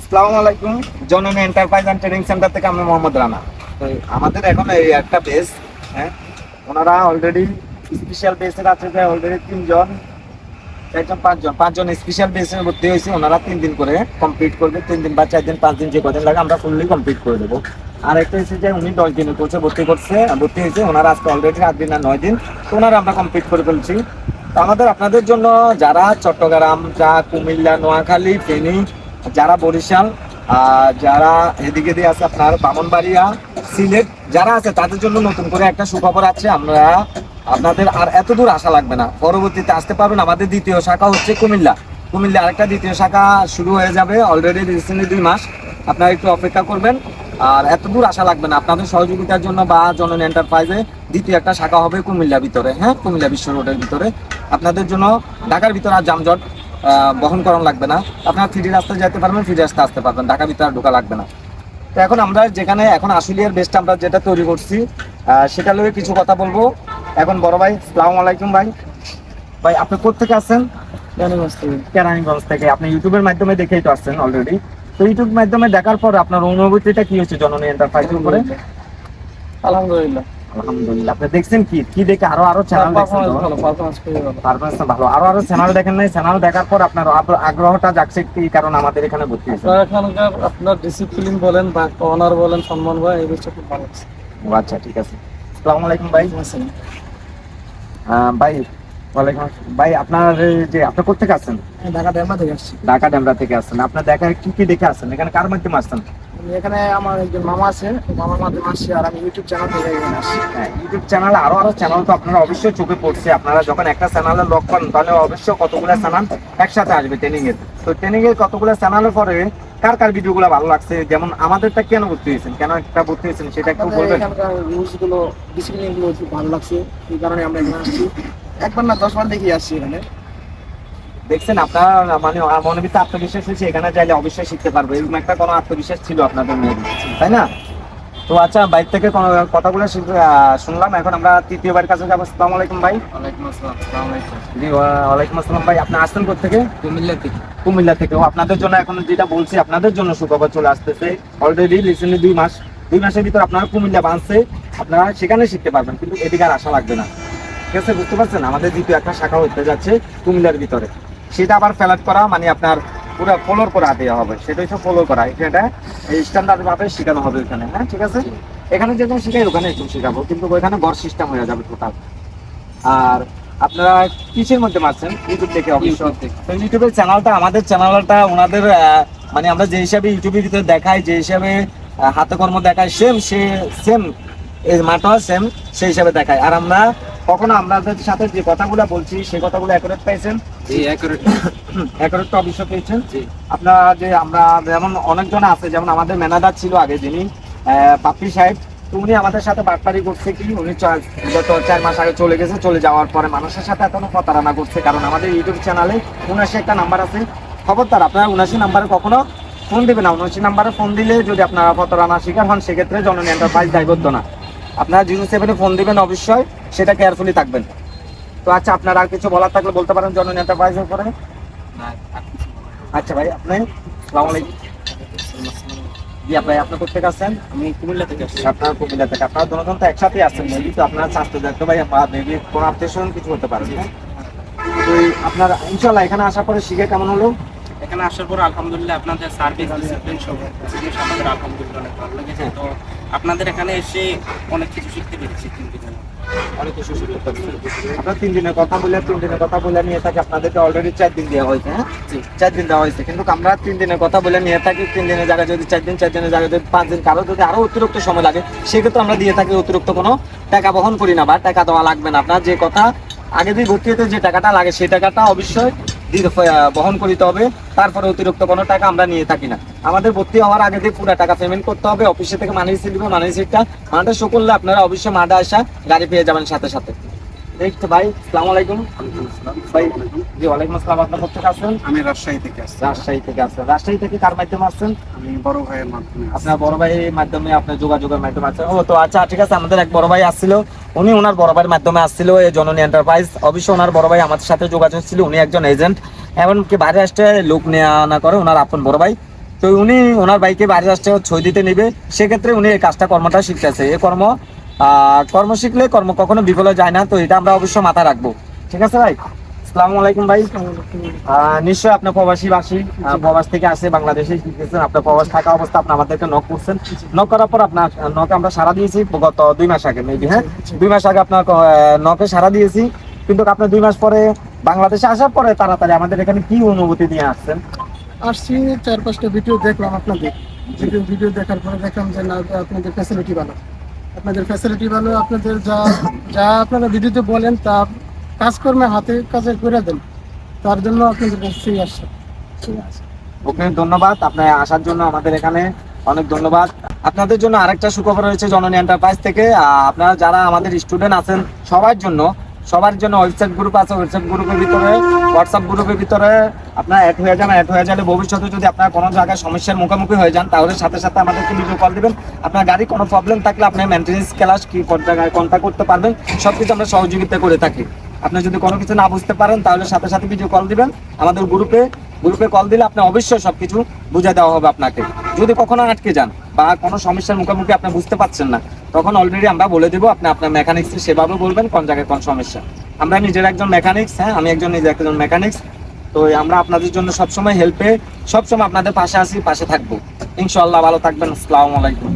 আসসালামু আলাইকুম। জননী এন্টারপ্রাইজ অ্যান্ড ট্রেনিং সেন্টার থেকে আমি মোহাম্মদ রানা। তো আমাদের এখন এই একটা বেস, হ্যাঁ, ওনারা অলরেডি স্পেশাল বেসের আছে যে অলরেডি 3 জন 4 জন 5 জন স্পেশাল বেসে ভর্তি হয়েছে। ওনারা 3 দিন করে কমপ্লিট করবে, 3 দিন বা 4 দিন 5 দিন যে কদিন লাগে আমরা ফুললি কমপ্লিট করে দেবো। আর একটা হচ্ছে যে উনি 10 দিনের কোর্সে ভর্তি হয়েছে ওনারা আজকে অলরেডি 8 দিন আর 9 দিন, তো ওনারা আমরা কমপ্লিট করে ফেলছি। তো আপনাদের জন্য যারা চট্টগ্রাম, যা কুমিল্লা, নোয়াখালী, ফেনী, যারা বরিশাল, যারা এদিকে দিয়ে আছে আপনার ব্রাহ্মণবাড়িয়া, সিলেট যারা আছে তাদের জন্য নতুন করে একটা সুখবর আছে। আমরা আপনাদের আর এত দূর আসা লাগবে না, পরবর্তীতে আসতে পারবেন। আমাদের দ্বিতীয় শাখা হচ্ছে কুমিল্লা আরেকটা দ্বিতীয় শাখা শুরু হয়ে যাবে অলরেডি রিসেন্টলি 2 মাস। আপনারা একটু অপেক্ষা করবেন, আর এত দূর আসা লাগবে না। আপনাদের সহযোগিতার জন্য বা জননী এন্টারপ্রাইজে দ্বিতীয় একটা শাখা হবে কুমিল্লা ভিতরে, হ্যাঁ, কুমিল্লা বিশ্ব রোডের ভিতরে। আপনাদের জন্য ঢাকার ভিতরে আর যানজট বহন করানো লাগবে না। আপনারা ফ্রি রাস্তায় যেতে পারবেন, ফ্রি রাস্তায় আসতে পারবেন, ঢাকার ভিতরে ঢোকা লাগবে না। তো এখন আমরা যেখানে এখন আশুলিয়ার বেসটা আমরা যেটা তৈরি করছি সেটা লয়ে কিছু কথা বলবো। এখন বড় ভাই, আসসালামু আলাইকুম ভাই। ভাই আপনি কোথা থেকে আসছেন? কেরানীগঞ্জ থেকে। আপনি ইউটিউবের মাধ্যমে দেখেই তো আসছেন অলরেডি। তো ইউটিউব মাধ্যমে দেখার পর আপনার অনুভূতিটা কি হচ্ছে জননী এন্টারপ্রাইজের উপরে? আলহামদুলিল্লাহ। আলহামদুলিল্লাহ। আপনি দেখছেন কি দেখে আরো চ্যানেল দেখছেন? পারফরম্যান্স ভালো। আরো চ্যানেল দেখেন নাই? চ্যানেল দেখার পর আপনার আগ্রহটা জাগছে কি কারণ আমাদের এখানে ভর্তি হয়েছে? এখানকার আপনার ডিসিপ্লিন বলেন বা অনার বলেন, সম্মান বলেন, এই বিষয়ে খুব ভালো লাগছে। আচ্ছা, ঠিক আছে। আসসালামু আলাইকুম ভাই। ভাই ওয়ালাইকুম আসসালাম। ভাই আপনার যে আপনি কোথা থেকে আসছেন? ঢাকা ডেমরা থেকে আসছি। ঢাকা ডেমরা থেকে আসছেন। আপনার দেখা কি দেখে আসছেন? এখানে কার মাধ্যমে আসছেন? এখানে আমার একজন মামা আছে, মামার মাধ্যমে আসছি। আর আমি ইউটিউব চ্যানেল থেকে এখানে আসছি। হ্যাঁ, ইউটিউব চ্যানেল আরো চ্যানেল তো আপনারা অবশ্যই চোখে পড়ছে। আপনারা যখন একটা চ্যানেলে লক করেন তাহলে অবশ্যই কতগুলো চ্যানেল একসাথে আসবে ট্রেনিং এর। তো ট্রেনিং এর কতগুলো চ্যানেলের পরে কার ভিডিওগুলো ভালো লাগছে, যেমন আমাদেরটা কেন ভর্তি হয়েছেন, কেন একটা ভর্তি হয়েছেন সেটা একটু বলবেন? এখানকার রুলস গুলো, ডিসিপ্লিন গুলো খুব ভালো লাগছে, এই কারণে আমরা এখানে আসছি। একবার না 10 বার দেখি আসছি এখানে। দেখছেন আপনার মানে মনে ভিতরে আত্মবিশ্বাস হয়েছে, এখানে চাইলে অবশ্যই শিখতে পারবো, এরকম একটা কোনো আত্মবিশ্বাস ছিল আপনাদের মধ্যে, তাই না? তো আচ্ছা, বাইরে থেকে কথাগুলো শুনলাম। এখন আমরা তৃতীয়বার কাছে যাবো। আসসালামু আলাইকুম ভাই। ওয়ালাইকুম আসসালাম। আসসালামু আলাইকুম। জি ওয়ালাইকুম আসসালাম ভাই। আপনি আসছেন কোথা থেকে? কুমিল্লা থেকে। কুমিল্লা থেকে। আপনাদের জন্য এখন যেটা বলছি, আপনাদের জন্য সুখবর চলে আসতেছে। অলরেডি রিসেন্টলি 2 মাসের ভিতর আপনারা কুমিল্লা বাঁধছে, আপনারা সেখানে শিখতে পারবেন, কিন্তু এদিকে আর আসা লাগবে না। ঠিক আছে, বুঝতে পারছেন? আমাদের দ্বিতীয় একটা শাখা হতে যাচ্ছে কুমিল্লার ভিতরে। সেটা আবার ফ্ল্যাট করা, মানে আপনার পুরো ফলোর করা দেওয়া হবে। সেটা হচ্ছে ফলো করা, এটা স্ট্যান্ডার্ড ভাবে শেখানো হবে এখানে, হ্যাঁ, ঠিক আছে। এখানে যেরকম শেখাই ওখানে একটু শেখাবো, কিন্তু ওইখানে ঘর সিস্টেম হয়ে যাবে টোটাল। আর আপনারা কিসের মধ্যে মারছেন? ইউটিউব থেকে অবশ্যই। তো ইউটিউবের চ্যানেলটা, আমাদের চ্যানেলটা ওনাদের মানে আমরা যে হিসাবে ইউটিউবের ভিতরে দেখাই, যে হিসাবে হাতে কর্ম দেখাই, সেম এই মাঠও সেম সেই হিসাবে দেখাই। আর আমরা কখনো আপনাদের সাথে যে কথাগুলো বলছি সেই কথাগুলো অ্যাকুরেট পাইছেন? জি, অ্যাকুরেট তো অবশ্যই পেয়েছেন। আপনারা যে আমরা যেমন অনেকজন আছে, যেমন আমাদের ম্যানেজার ছিল আগে যিনি পাপ্পি সাহেব, তো উনি আমাদের সাথে বাটপারি করছে কি, উনি গত 4 মাস আগে চলে গেছে। চলে যাওয়ার পরে মানুষের সাথে এখনো প্রতারণা করছে, কারণ আমাদের ইউটিউব চ্যানেলে 79 একটা নাম্বার আছে। খবরদার আপনারা 79 নাম্বারে কখনো ফোন দিবেন না। 79 নাম্বারে ফোন দিলে যদি আপনারা প্রতারণা শিকার হন, সেক্ষেত্রে জননী এন্টারপ্রাইজ দায়বদ্ধ না। আপনারা 07-এ ফোন দিবেন, অবশ্যই সেটা কেয়ারফুলি থাকবেন। তো আচ্ছা, আপনার আর কিছু বলার থাকলে বলতে পারেন জননী এন্টারপ্রাইজের উপরে। আচ্ছা ভাই, আপনি আসসালামু আলাইকুম। জি ভাই, আপনি কোথা আসছেন? আমি কুমিল্লা থেকে আসছি। আপনার কুমিল্লা থেকে। আপনারা দুজন তো একসাথে আসছেন, মেবি তো আপনার স্বাস্থ্য দেখতে ভাই মেবি কোনো আত্মীয় কিছু হতে পারে। তো আপনার ইনশাল্লাহ এখানে আসার পরে শিখে কেমন হলো? এখানে আসার পর আলহামদুলিল্লাহ আপনাদের সার্ভিস, ডিসিপ্লিন সব জিনিস আমাদের আলহামদুলিল্লাহ অনেক ভালো লেগেছে। তো আপনাদের এখানে এসে অনেক কিছু শিখতে পেরেছি। অনেক কিছু শিখতে পারছি। আপনার 3 দিনের কথা বলে নিয়ে থাকি, আপনাদেরকে অলরেডি 4 দিন দেওয়া হয়েছে, হ্যাঁ, 4 দিন দেওয়া হয়েছে। কিন্তু আমরা 3 দিনের কথা বলে নিয়ে থাকি। 3 দিনের জায়গায় যদি 4 দিন, 4 দিনের জায়গায় যদি 5 দিন, কারো যদি আরো অতিরিক্ত সময় লাগে, সেক্ষেত্রে আমরা দিয়ে থাকি। অতিরিক্ত কোনো টাকা বহন করি না, বা টাকা দেওয়া লাগবে না। আপনার যে কথা আগে দিয়ে ভর্তি হতে যে টাকাটা লাগে, সেই টাকাটা অবশ্যই বহন করিতে হবে। তারপরে অতিরিক্ত কোনো টাকা আমরা নিয়ে থাকি না। আমাদের ভর্তি হওয়ার আগে দিয়ে পুরো টাকা পেমেন্ট করতে হবে। অফিসে থেকে মানি রিসিট দিবে, মানি রিসিটটা মাঠে শো করলে আপনারা অবশ্যই মাঠে আসা গাড়ি পেয়ে যাবেন সাথে সাথে। দেখতে ভাই, আসসালামু আলাইকুম ভাই। জি ওয়ালাইকুম আসসালাম। আপনার কোথা আসছেন? আমি রাজশাহী থেকে আসছি। রাজশাহী থেকে আসছেন। রাজশাহী থেকে কার মাধ্যমে আসছেন? আমি বড় ভাইয়ের মাধ্যমে। আপনার বড় ভাইয়ের মাধ্যমে, আপনার যোগাযোগের মাধ্যমে আসছেন? ও তো আচ্ছা, ঠিক আছে। আমাদের এক বড় ভাই আসছিল, উনি ওনার বড় ভাইয়ের মাধ্যমে আসছিল এই জননী এন্টারপ্রাইজ। অবশ্যই ওনার বড় ভাই আমাদের সাথে যোগাযোগ ছিল, উনি একজন এজেন্ট, এমনকি বাইরে আসতে লোক নেওয়া না করে ওনার আপন বড় ভাই। তো উনি ওনার বাইকে বাইরে আসছে ছয় দিতে নেবে, সেক্ষেত্রে উনি এই কাজটা কর্মটা শিখতেছে। এই কর্ম শিখলে কর্ম কখনো বিফলে যায় না, তো এটা আমরা অবশ্যই মাথায় রাখবো। ঠিক আছে ভাই, আসসালামু আলাইকুম ভাই। নিশ্চয়ই আপনার প্রবাসী প্রবাস থেকে আসে বাংলাদেশে শিখতেছেন, আপনার প্রবাস থাকা অবস্থা আপনি আমাদেরকে নক করছেন। নক করার পর আপনার নকে আমরা সারা দিয়েছি গত 2 মাস আগে মেবি, হ্যাঁ 2 মাস আগে আপনার নকে সারা দিয়েছি। কিন্তু আপনার 2 মাস পরে বাংলাদেশে আসার পরে তাড়াতাড়ি আমাদের এখানে কি অনুভূতি নিয়ে আসছেন? আসছি 4-5টা ভিডিও দেখলাম আপনাদের, ভিডিও দেখার পরে দেখলাম যে না, আপনাদের ফ্যাসিলিটি ভালো, আপনাদের যা যা আপনারা ভিডিওতে বলেন তা কাজকর্মে হাতে কাজে করে দেন, তার জন্য আপনাদের কাছেই আসছে। ঠিক আছে, ওকে, ধন্যবাদ আপনার আসার জন্য, আমাদের এখানে অনেক ধন্যবাদ। আপনাদের জন্য আরেকটা সুখবর রয়েছে জননী এন্টারপ্রাইজ থেকে। আপনারা যারা আমাদের স্টুডেন্ট আছেন সবার জন্য ওয়েবসাইট গ্রুপ আছে, ওয়েবসাইট গ্রুপের ভিতরে হোয়াটসঅ্যাপ গ্রুপের ভিতরে আপনারা অ্যাড হয়ে যান। ভবিষ্যতে যদি আপনারা কোনো জায়গায় সমস্যার মুখোমুখি হয়ে যান তাহলে সাথে সাথে আমাদেরকে ভিডিও কল দিবেন। আপনার গাড়ি কোনো প্রবলেম থাকলে আপনি মেনটেন্যান্স ক্লাস কি জায়গায় কন্ট্যাক্ট করতে পারবেন, সবকিছু আমরা সহযোগিতা করে থাকি। আপনি যদি কোনো কিছু না বুঝতে পারেন তাহলে সাথে সাথে ভিডিও কল দিবেন আমাদের গ্রুপে কল দিলে আপনি অবশ্যই সবকিছু বুঝিয়ে দেওয়া হবে আপনাকে। যদি কখনো আটকে যান বা কোনো সমস্যার মুখোমুখি আপনি বুঝতে পারছেন না, তখন অলরেডি আমরা বলে দেবো, আপনি আপনার মেকানিক্স সেভাবে বলবেন কোন জায়গায় কোন সমস্যা। আমরা নিজের একজন মেকানিক্স, হ্যাঁ আমি নিজে একজন মেকানিক্স। তো আমরা আপনাদের জন্য সবসময় হেল্পে সবসময় আপনাদের পাশে আছি, পাশে থাকবো ইনশাআল্লাহ। ভালো থাকবেন, আসসালামু আলাইকুম।